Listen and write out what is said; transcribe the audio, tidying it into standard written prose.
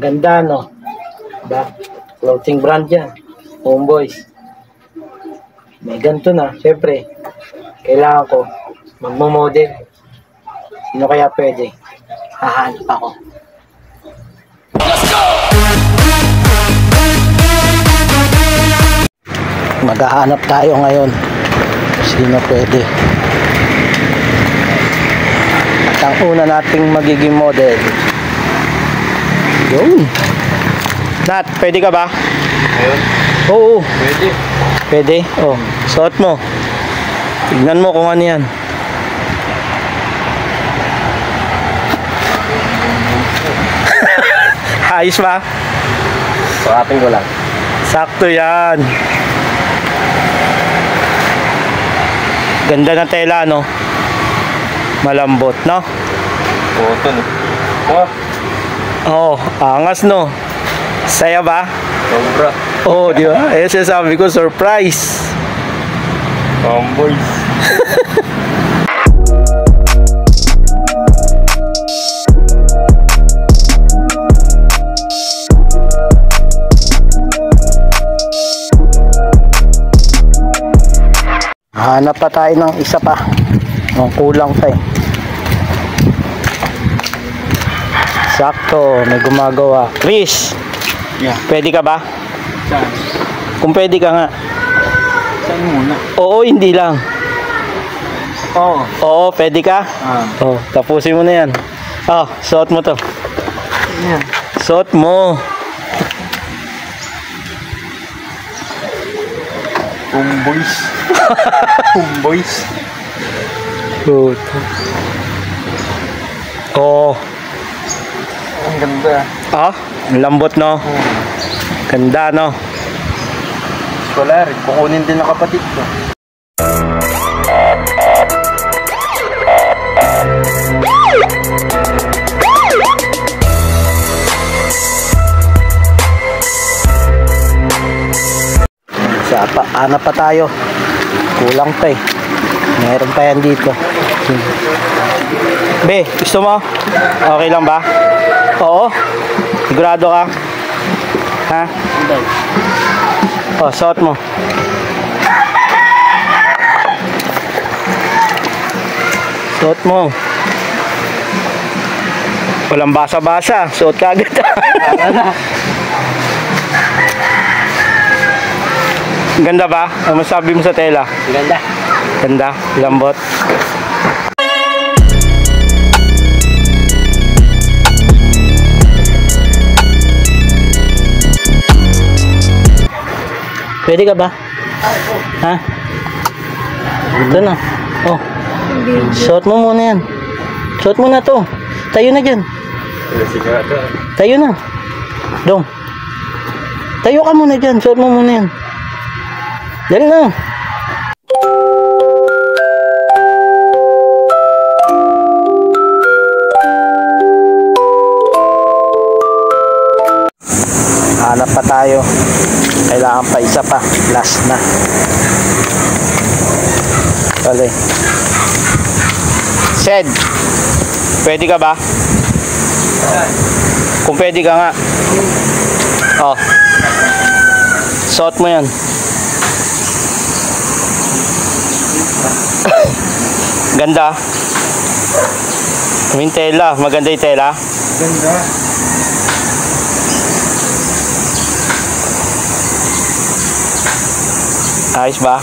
Ganda, no? Diba? Clothing brand yan. Homeboys. May ganito na. Siyempre, kailangan ko magmo-model. Sino kaya pwede? Hahanap ako. Let's go! Maghahanap tayo ngayon. Sino pwede? At ang una nating magiging model. Yun. Nat, pwede ka ba? Ayun. Oo. Pwede. Pwede? Oh, suot mo. Tignan mo kung ano yan. Ayos ba? Sukatin ko lang. Sakto yan. Ganda ng tela, no? Malambot, no? Cotton. Oh, angas, no? Saya ba? Sobra. Oh, di ba? Eh, sabi ko, surprise. Homeboys. Hanap pa tayo ng isa pa. Ang kulang pa eh. Sakto, may gumagawa. Chris, Yeah. pwede ka ba? Saan? Kung pwede ka nga. Saan muna? Oo, hindi lang. Oo. Oo, pwede ka? Ah. Oh, tapusin mo na yan. Oh, suot mo to. Yan. Suot mo. Homeboys. Homeboys. Good. Oh. Ang ganda. Ah, ang lambot, no? Ganda, no? Wala rin. Kukunin din ng kapatid ko. Hanap pa tayo. Kulang pa eh. Meron pa yan dito. Be, gusto mo? Okay lang ba? Oo? Sigurado ka? Ha? Hindi. Oh, suot mo. Suot mo. Walang basa-basa. Suot ka agad. Ganda ba? Ano masabi mo sa tela? Ganda. Ganda, lambot. Pwede ka ba? Ha? Ito na. Oh. Suot mo muna yan. Suot mo na to. Tayo na dyan. Sigurado. Tayo na. Dong. Tayo ka muna dyan. Suot mo muna yan. Dali na. Hanap pa tayo. Kailangan pa isa pa. Last na. Dali. Sed, pwede ka ba? Kung pwede ka nga. Oh. Suot mo yan. Ganda. Yung tela. Maganda yung tela. Ganda. Ayos ba?